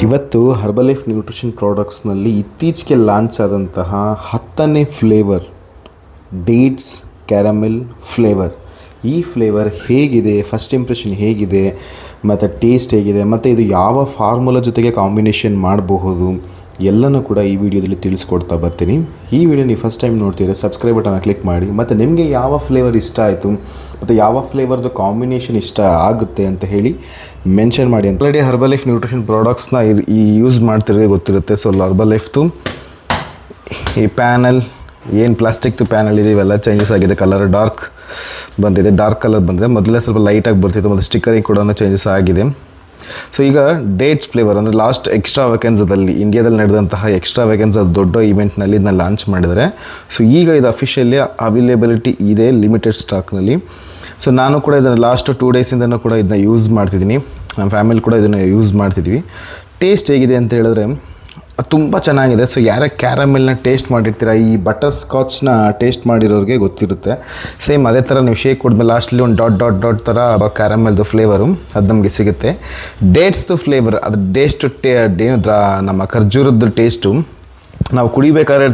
ಇವತ್ತು Herbalife nutrition ಪ್ರಾಡಕ್ಟ್ಸ್ನಲ್ಲಿ ಇತ್ತೀಚೆಗೆ launch ಆದಂತಹ 10ನೇ ಫ್ಲೇವರ್ ಡೇಟ್ಸ್ ಕ್ಯಾರಮೆಲ್ ಫ್ಲೇವರ್. ಈ ಫ್ಲೇವರ್ ಹೇಗಿದೆ, ಫಸ್ಟ್ ಇಂಪ್ರೆಷನ್ ಹೇಗಿದೆ, ಮತ್ತು ಟೇಸ್ಟ್ ಹೇಗಿದೆ, ಮತ್ತು ಇದು ಯಾವ ಫಾರ್ಮುಲಾ ಜೊತೆಗೆ ಕಾಂಬಿನೇಷನ್ ಮಾಡಬಹುದು ಎಲ್ಲನೂ ಕೂಡ ಈ ವಿಡಿಯೋದಲ್ಲಿ ತಿಳಿಸ್ಕೊಡ್ತಾ ಬರ್ತೀನಿ. ಈ ವಿಡಿಯೋ ನೀವು ಫಸ್ಟ್ ಟೈಮ್ ನೋಡ್ತೀರಾ, ಸಬ್ಸ್ಕ್ರೈಬ್ ಬಟನ್ನ ಕ್ಲಿಕ್ ಮಾಡಿ. ಮತ್ತು ನಿಮಗೆ ಯಾವ ಫ್ಲೇವರ್ ಇಷ್ಟ ಆಯಿತು ಮತ್ತು ಯಾವ ಫ್ಲೇವರ್ದು ಕಾಂಬಿನೇಷನ್ ಇಷ್ಟ ಆಗುತ್ತೆ ಅಂತ ಹೇಳಿ ಮೆನ್ಷನ್ ಮಾಡಿ ಅಂತ. ಆಲ್ರೆಡಿ ಹರ್ಬಲೈಫ್ ನ್ಯೂಟ್ರಿಷನ್ ಪ್ರಾಡಕ್ಟ್ಸ್ನ ಯೂಸ್ ಮಾಡ್ತಿರೋದೇ ಗೊತ್ತಿರುತ್ತೆ. ಸೊ ಹರ್ಬಲೈಫ್ದು ಈ ಪ್ಯಾನಲ್ ಏನು ಪ್ಲಾಸ್ಟಿಕ್ದು ಪ್ಯಾನಲ್ ಇದೆ ಇವೆಲ್ಲ ಚೇಂಜಸ್ ಆಗಿದೆ. ಕಲರ್ ಡಾರ್ಕ್ ಬಂದಿದೆ, ಡಾರ್ಕ್ ಕಲರ್ ಬಂದಿದೆ. ಮೊದಲೇ ಸ್ವಲ್ಪ ಲೈಟಾಗಿ ಬರ್ತಿತ್ತು, ಮತ್ತು ಸ್ಟಿಕ್ಕರಿಂಗ್ ಕೂಡ ಚೇಂಜಸ್ ಆಗಿದೆ. ಸೊ ಈಗ ಡೇಟ್ಸ್ ಫ್ಲೇವರ್ ಅಂದರೆ ಲಾಸ್ಟ್ ಎಕ್ಸ್ಟ್ರಾ ವೇಕೆನ್ಸದಲ್ಲಿ ಇಂಡಿಯಾದಲ್ಲಿ ನಡೆದಂತಹ ಎಕ್ಸ್ಟ್ರಾ ವೇಕೆನ್ಸ್ ದೊಡ್ಡ ಇವೆಂಟ್ನಲ್ಲಿ ಇದನ್ನ ಲಾಂಚ್ ಮಾಡಿದ್ದಾರೆ. ಸೊ ಈಗ ಇದು ಅಫಿಷಿಯಲಿ ಅವೈಲೇಬಿಲಿಟಿ ಇದೆ ಲಿಮಿಟೆಡ್ ಸ್ಟಾಕ್ನಲ್ಲಿ. ಸೊ ನಾನು ಕೂಡ ಇದನ್ನು ಲಾಸ್ಟ್ 2 ಡೇಸಿಂದನೂ ಕೂಡ ಇದನ್ನ ಯೂಸ್ ಮಾಡ್ತಿದ್ದೀನಿ, ನಮ್ಮ ಫ್ಯಾಮಿಲಿ ಕೂಡ ಇದನ್ನು ಯೂಸ್ ಮಾಡ್ತಿದ್ವಿ. ಟೇಸ್ಟ್ ಹೇಗಿದೆ ಅಂತ ಹೇಳಿದ್ರೆ ತುಂಬ ಚೆನ್ನಾಗಿದೆ. ಸೊ ಯಾರೇ ಕ್ಯಾರಮೆಲ್ನ ಟೇಸ್ಟ್ ಮಾಡಿರ್ತೀರ, ಈ ಬಟರ್ ಸ್ಕಾಚ್ನ ಟೇಸ್ಟ್ ಮಾಡಿರೋರಿಗೆ ಗೊತ್ತಿರುತ್ತೆ. ಸೇಮ್ ಅದೇ ಥರ ನೀವು ಶೇಕ್ ಕೊಡ್ಮೇಲೆ ಲಾಸ್ಟ್ಲಿ ಒಂದು ಡಾಟ್ ಥರ ಕ್ಯಾರಮೆಲ್ದು ಫ್ಲೇವರು ಅದು ನಮಗೆ ಸಿಗುತ್ತೆ. ಡೇಟ್ಸ್ದು ಫ್ಲೇವರ್ ಅದು ಟೇಸ್ಟು ನಮ್ಮ ಖರ್ಜೂರದ್ದು ಟೇಸ್ಟು ನಾವು ಕುಡಿಬೇಕಾದ್ರೆ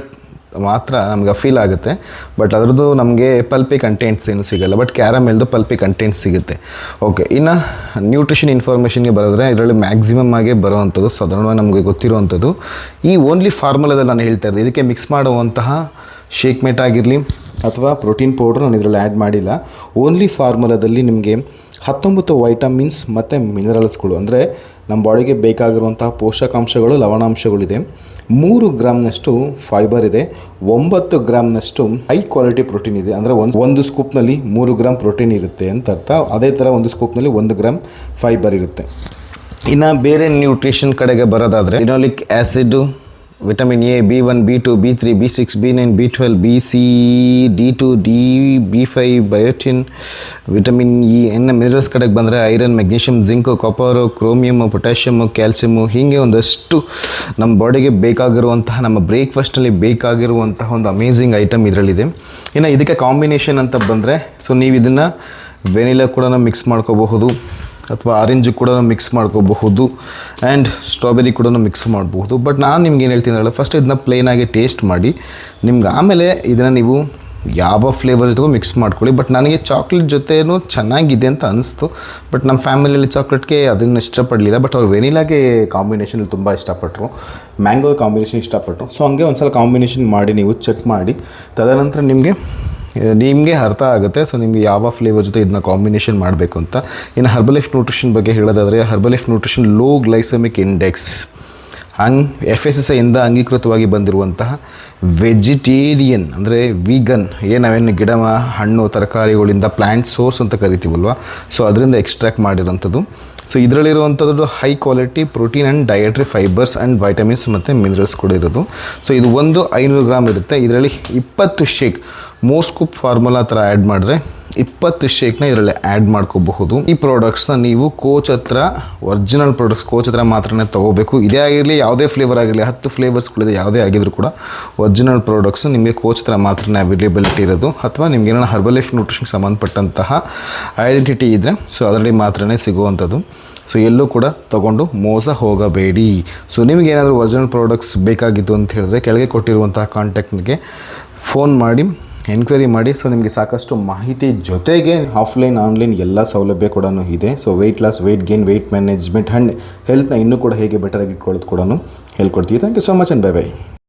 ಮಾತ್ರ ನಮ್ಗೆ ಫೀಲ್ ಆಗುತ್ತೆ. ಬಟ್ ಅದರದ್ದು ನಮಗೆ ಪಲ್ಪಿ ಕಂಟೆಂಟ್ಸ್ ಏನು ಸಿಗೋಲ್ಲ, ಬಟ್ ಕ್ಯಾರಮೆಲ್ದು ಪಲ್ಪಿ ಕಂಟೆಂಟ್ಸ್ ಸಿಗುತ್ತೆ. ಓಕೆ, ಇನ್ನು ನ್ಯೂಟ್ರಿಷನ್ ಇನ್ಫಾರ್ಮೇಷನ್ಗೆ ಬರೋದ್ರೆ ಇದರಲ್ಲಿ ಮ್ಯಾಕ್ಸಿಮಮ್ ಆಗಿ ಬರೋವಂಥದ್ದು ಸಾಧಾರಣವಾಗಿ ನಮಗೆ ಗೊತ್ತಿರುವಂಥದ್ದು ಈ ಓನ್ಲಿ ಫಾರ್ಮುಲಾದಲ್ಲಿ ನಾನು ಹೇಳ್ತಾ ಇದ್ದೆ. ಇದಕ್ಕೆ ಮಿಕ್ಸ್ ಮಾಡುವಂತಹ ಶೇಕ್ ಮೇಟ್ ಆಗಿರಲಿ ಅಥವಾ ಪ್ರೋಟೀನ್ ಪೌಡ್ರ್ ನಾನು ಇದರಲ್ಲಿ ಆ್ಯಡ್ ಮಾಡಿಲ್ಲ. ಓನ್ಲಿ ಫಾರ್ಮುಲಾದಲ್ಲಿ ನಿಮಗೆ 19 ವೈಟಮಿನ್ಸ್ ಮತ್ತು ಮಿನರಲ್ಸ್ಗಳು ಅಂದರೆ ನಮ್ಮ ಬಾಡಿಗೆ ಬೇಕಾಗಿರುವಂತಹ ಪೋಷಕಾಂಶಗಳು, ಲವಣಾಂಶಗಳಿದೆ. 3 ಗ್ರಾಮ್ನಷ್ಟು ಫೈಬರ್ ಇದೆ, 9 ಗ್ರಾಮ್ನಷ್ಟು ಹೈ ಕ್ವಾಲಿಟಿ ಪ್ರೋಟೀನ್ ಇದೆ. ಅಂದರೆ ಒಂದು ಸ್ಕೂಪ್ನಲ್ಲಿ 3 ಗ್ರಾಮ್ ಪ್ರೋಟೀನ್ ಇರುತ್ತೆ ಅಂತ ಅರ್ಥ. ಅದೇ ಥರ ಒಂದು ಸ್ಕೂಪ್ನಲ್ಲಿ 1 ಗ್ರಾಮ್ ಫೈಬರ್ ಇರುತ್ತೆ. ಇನ್ನು ಬೇರೆ ನ್ಯೂಟ್ರಿಷನ್ ಕಡೆಗೆ ಬರೋದಾದರೆ linoleic acid, vitamin A, B1, B2, B3, B6, B9, B12, BC, D2, D, B5, biotin, vitamin E. ಇನ್ನು ಮಿನರಲ್ಸ್ ಕಡೆಗೆ ಬಂದರೆ iron, magnesium, zinc, copper, chromium, potassium, calcium, ಹೀಗೆ ಒಂದಷ್ಟು ನಮ್ಮ ಬಾಡಿಗೆ ಬೇಕಾಗಿರುವಂತಹ, ನಮ್ಮ ಬ್ರೇಕ್ಫಾಸ್ಟಲ್ಲಿ ಬೇಕಾಗಿರುವಂತಹ ಒಂದು ಅಮೇಝಿಂಗ್ ಐಟಮ್ ಇದರಲ್ಲಿದೆ. ಇನ್ನು ಇದಕ್ಕೆ ಕಾಂಬಿನೇಷನ್ ಅಂತ ಬಂದರೆ ಸೊ ನೀವು ಇದನ್ನು ವೆನಿಲಾ ಕೂಡ ಮಿಕ್ಸ್ ಮಾಡ್ಕೋಬಹುದು, ಅಥವಾ ಆರೆಂಜು ಕೂಡ ಮಿಕ್ಸ್ ಮಾಡ್ಕೋಬಹುದು, ಆ್ಯಂಡ್ ಸ್ಟ್ರಾಬೆರಿ ಕೂಡ ಮಿಕ್ಸ್ ಮಾಡಬಹುದು. ಬಟ್ ನಾನು ನಿಮ್ಗೆ ಏನು ಹೇಳ್ತೀನಿ ಅಂದರೆ ಫಸ್ಟ್ ಇದನ್ನ ಪ್ಲೇನಾಗಿ ಟೇಸ್ಟ್ ಮಾಡಿ ನಿಮ್ಗೆ ಆಮೇಲೆ ಇದನ್ನು ನೀವು ಯಾವ ಫ್ಲೇವರ್ ಜೊತೆಗೂ ಮಿಕ್ಸ್ ಮಾಡ್ಕೊಳ್ಳಿ. ಬಟ್ ನನಗೆ ಚಾಕ್ಲೇಟ್ ಜೊತೆನೂ ಚೆನ್ನಾಗಿದೆ ಅಂತ ಅನಿಸ್ತು. ಬಟ್ ನಮ್ಮ ಫ್ಯಾಮಿಲಿಯಲ್ಲಿ ಚಾಕ್ಲೇಟ್ಗೆ ಅದನ್ನು ಇಷ್ಟಪಡಲಿಲ್ಲ. ಬಟ್ ಅವ್ರು ವೆನಿಲಾಗೆ ಕಾಂಬಿನೇಷನ್ ತುಂಬ ಇಷ್ಟಪಟ್ಟರು, ಮ್ಯಾಂಗೋ ಕಾಂಬಿನೇಷನ್ ಇಷ್ಟಪಟ್ಟರು. ಸೊ ಹಂಗೆ ಒಂದು ಸಲ ಕಾಂಬಿನೇಷನ್ ಮಾಡಿ ನೀವು ಚೆಕ್ ಮಾಡಿ, ತದನಂತರ ನಿಮಗೆ ಅರ್ಥ ಆಗುತ್ತೆ. ಸೊ ನಿಮಗೆ ಯಾವ ಫ್ಲೇವರ್ ಜೊತೆ ಇದನ್ನ ಕಾಂಬಿನೇಷನ್ ಮಾಡಬೇಕು ಅಂತ. ಇನ್ನು ಹರ್ಬಲೈಫ್ ನ್ಯೂಟ್ರಿಷನ್ ಬಗ್ಗೆ ಹೇಳೋದಾದರೆ Herbalife nutrition low glycaemic index FSSAI ಇಂದ ಅಂಗೀಕೃತವಾಗಿ ಬಂದಿರುವಂತಹ ವೆಜಿಟೇರಿಯನ್ ಅಂದರೆ ವೀಗನ್ ನಾವೇನು ಗಿಡ, ಹಣ್ಣು, ತರಕಾರಿಗಳಿಂದ ಪ್ಲ್ಯಾಂಟ್ ಸೋರ್ಸ್ ಅಂತ ಕರಿತೀವಲ್ವ, ಸೊ ಅದರಿಂದ ಎಕ್ಸ್ಟ್ರಾಕ್ಟ್ ಮಾಡಿರೋಂಥದ್ದು. ಸೊ ಇದರಲ್ಲಿರುವಂಥದ್ದು high quality protein and dietary fibres and vitamins ಮತ್ತು ಮಿನರಲ್ಸ್ ಕೂಡ ಇರೋದು. ಸೊ ಇದು 500 ಗ್ರಾಮ್ ಇರುತ್ತೆ. ಇದರಲ್ಲಿ 20 ಶೇಕ್ 3 ಸ್ಕೂಪ್ ಫಾರ್ಮುಲಾ ಥರ ಆ್ಯಡ್ ಮಾಡಿದ್ರೆ 20 ಶೇಕ್ನ ಇದರಲ್ಲಿ ಆ್ಯಡ್ ಮಾಡ್ಕೋಬಹುದು. ಈ ಪ್ರಾಡಕ್ಟ್ಸ್ನ ನೀವು ಕೋಚ್ ಹತ್ರ, ಒರಿಜಿನಲ್ ಪ್ರಾಡಕ್ಟ್ಸ್ ಕೋಚ್ ಹತ್ರ ಮಾತ್ರನೇ ತೊಗೋಬೇಕು. ಇದೇ ಆಗಿರಲಿ, ಯಾವುದೇ ಫ್ಲೇವರ್ ಆಗಿರಲಿ, 10 ಫ್ಲೇವರ್ಸ್ಗಳಿದೆ, ಯಾವುದೇ ಆಗಿದ್ರು ಕೂಡ ಒರಿಜಿನಲ್ ಪ್ರಾಡಕ್ಟ್ಸ್ ನಿಮಗೆ ಕೋಚ್ ಹತ್ರ ಮಾತ್ರನೇ ಅವೈಲೇಬಿಲಿಟಿ ಇರೋದು. ಅಥವಾ ನಿಮ್ಗೆ ಏನೋ ಹರ್ಬಲೈಫ್ ನ್ಯೂಟ್ರಿಷನ್ಗೆ ಸಂಬಂಧಪಟ್ಟಂತಹ ಐಡೆಂಟಿಟಿ ಇದ್ದರೆ ಸೊ ಅದರಲ್ಲಿ ಮಾತ್ರನೇ ಸಿಗುವಂಥದ್ದು. ಸೊ ಎಲ್ಲೂ ಕೂಡ ತೊಗೊಂಡು ಮೋಸ ಹೋಗಬೇಡಿ. ಸೊ ನಿಮಗೇನಾದರೂ ಒರಿಜಿನಲ್ ಪ್ರಾಡಕ್ಟ್ಸ್ ಬೇಕಾಗಿತ್ತು ಅಂತ ಹೇಳಿದ್ರೆ ಕೆಳಗೆ ಕೊಟ್ಟಿರುವಂತಹ ಕಾಂಟ್ಯಾಕ್ಟ್ಗೆ ಫೋನ್ ಮಾಡಿ ಎನ್ಕ್ವೈರಿ ಮಾಡಿ. ಸೊ ನಿಮಗೆ ಸಾಕಷ್ಟು ಮಾಹಿತಿ ಜೊತೆಗೆ ಆಫ್ಲೈನ್ ಆನ್ಲೈನ್ ಎಲ್ಲ ಸೌಲಭ್ಯ ಕೂಡ ಇದೆ. So weight loss, weight gain, weight management and ಹೆಲ್ತ್ನ ಇನ್ನೂ ಕೂಡ ಹೇಗೆ ಬೆಟರಾಗಿ ಇಟ್ಕೊಳ್ಳೋದು ಕೂಡ ಹೇಳ್ಕೊಡ್ತೀವಿ. Thank you so much and bye by.